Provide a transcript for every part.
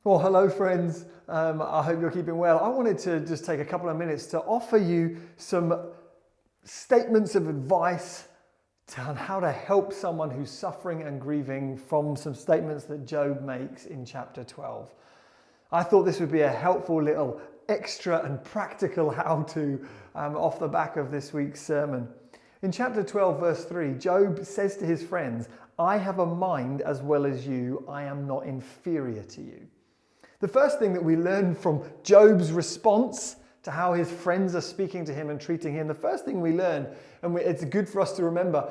Well, hello friends. I hope you're keeping well. I wanted to just take a couple of minutes to offer you some statements of advice on how to help someone who's suffering and grieving from some statements that Job makes in chapter 12. I thought this would be a helpful little extra and practical how-to off the back of this week's sermon. In chapter 12, verse 3, Job says to his friends, "I have a mind as well as you. I am not inferior to you." The first thing that we learn from Job's response to how his friends are speaking to him and treating him, the first thing we learn, and it's good for us to remember,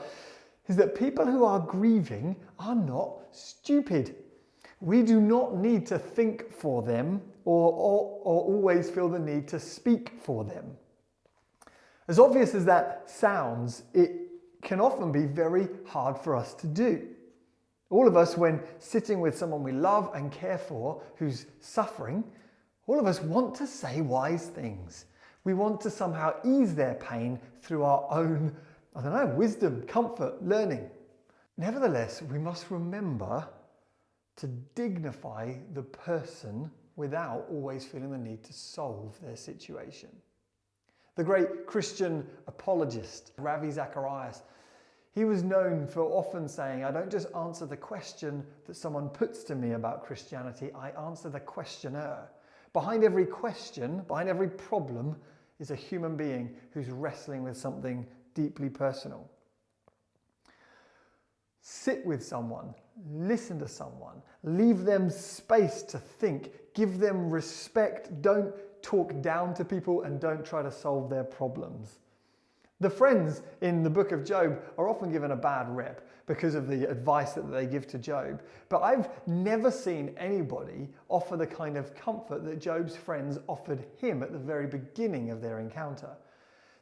is that people who are grieving are not stupid. We do not need to think for them or always feel the need to speak for them. As obvious as that sounds, it can often be very hard for us to do. All of us, when sitting with someone we love and care for who's suffering, all of us want to say wise things. We want to somehow ease their pain through our own, wisdom, comfort, learning. Nevertheless, we must remember to dignify the person without always feeling the need to solve their situation. The great Christian apologist, Ravi Zacharias, he was known for often saying, "I don't just answer the question that someone puts to me about Christianity, I answer the questioner." Behind every question, behind every problem, is a human being who's wrestling with something deeply personal. Sit with someone, listen to someone, leave them space to think, give them respect, don't talk down to people and don't try to solve their problems. The friends in the book of Job are often given a bad rep because of the advice that they give to Job. But I've never seen anybody offer the kind of comfort that Job's friends offered him at the very beginning of their encounter.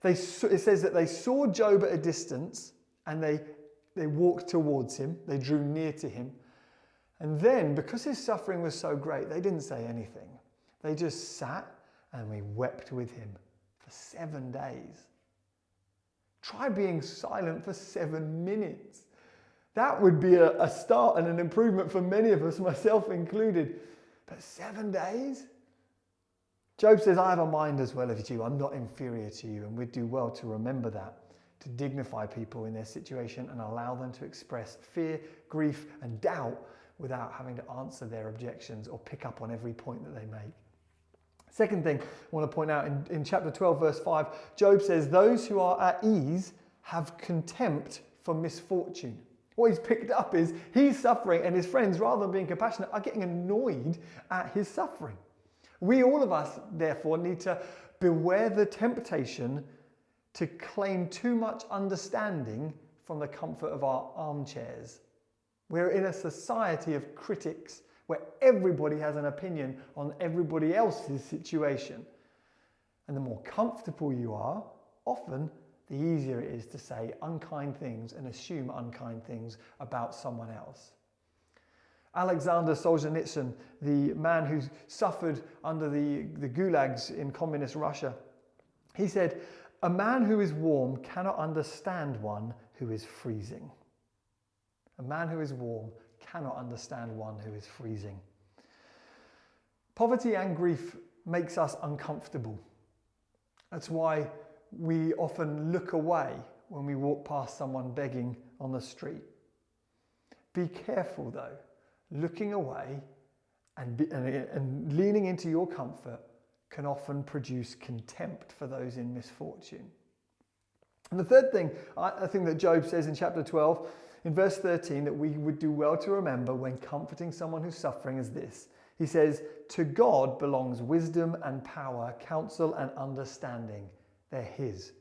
It says that they saw Job at a distance and they walked towards him, they drew near to him. And then, because his suffering was so great, they didn't say anything. They just sat and we wept with him for 7 days. Try being silent for 7 minutes. That would be a start and an improvement for many of us, myself included. But 7 days? Job says, "I have a mind as well as you. I'm not inferior to you." And we'd do well to remember that, to dignify people in their situation and allow them to express fear, grief, and doubt without having to answer their objections or pick up on every point that they make. Second thing I want to point out in chapter 12, verse 5, Job says, "Those who are at ease have contempt for misfortune." What he's picked up is he's suffering and his friends, rather than being compassionate, are getting annoyed at his suffering. We, all of us, therefore, need to beware the temptation to claim too much understanding from the comfort of our armchairs. We're in a society of critics where everybody has an opinion on everybody else's situation. And the more comfortable you are, often the easier it is to say unkind things and assume unkind things about someone else. Alexander Solzhenitsyn, the man who suffered under the gulags in communist Russia, he said, "A man who is warm cannot understand one who is freezing." A man who is warm cannot understand one who is freezing. Poverty and grief makes us uncomfortable. That's why we often look away when we walk past someone begging on the street. Be careful though. Looking away and leaning into your comfort can often produce contempt for those in misfortune. And the third thing I think that Job says in chapter 12, in verse 13, that we would do well to remember when comforting someone who's suffering is this. He says, "To God belongs wisdom and power, counsel and understanding. They're His."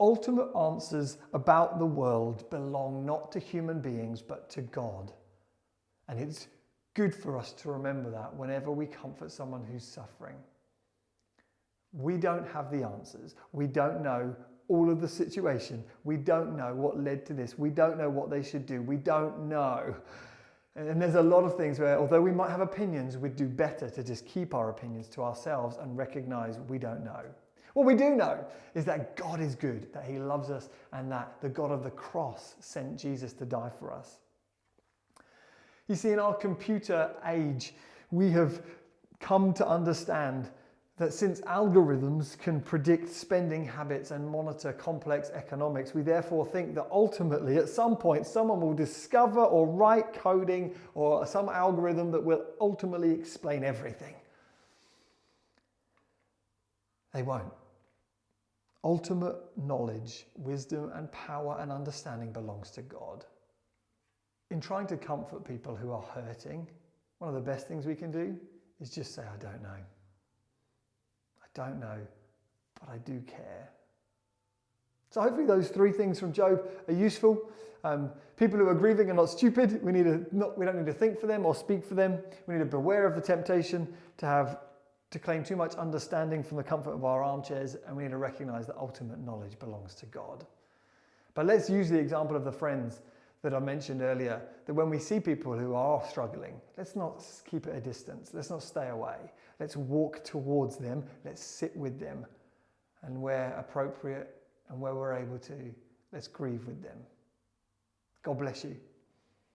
Ultimate answers about the world belong not to human beings, but to God. And it's good for us to remember that whenever we comfort someone who's suffering. We don't have the answers. We don't know all of the situation. We don't know what led to this. We don't know what they should do. We don't know. And there's a lot of things where, although we might have opinions, we'd do better to just keep our opinions to ourselves and recognize we don't know. What we do know is that God is good, that He loves us, and that the God of the cross sent Jesus to die for us. You see, in our computer age, we have come to understand that since algorithms can predict spending habits and monitor complex economics, we therefore think that ultimately at some point someone will discover or write coding or some algorithm that will ultimately explain everything. They won't. Ultimate knowledge, wisdom and power and understanding belongs to God. In trying to comfort people who are hurting, one of the best things we can do is just say, I don't know. I don't know, but I do care. So hopefully those three things from Job are useful. People who are grieving are not stupid. We don't need to think for them or speak for them. We need to beware of the temptation to claim too much understanding from the comfort of our armchairs, and we need to recognize that ultimate knowledge belongs to God. But let's use the example of the friends that I mentioned earlier, that when we see people who are struggling, let's not keep at a distance. Let's not stay away. Let's walk towards them. Let's sit with them. And where appropriate and where we're able to, let's grieve with them. God bless you.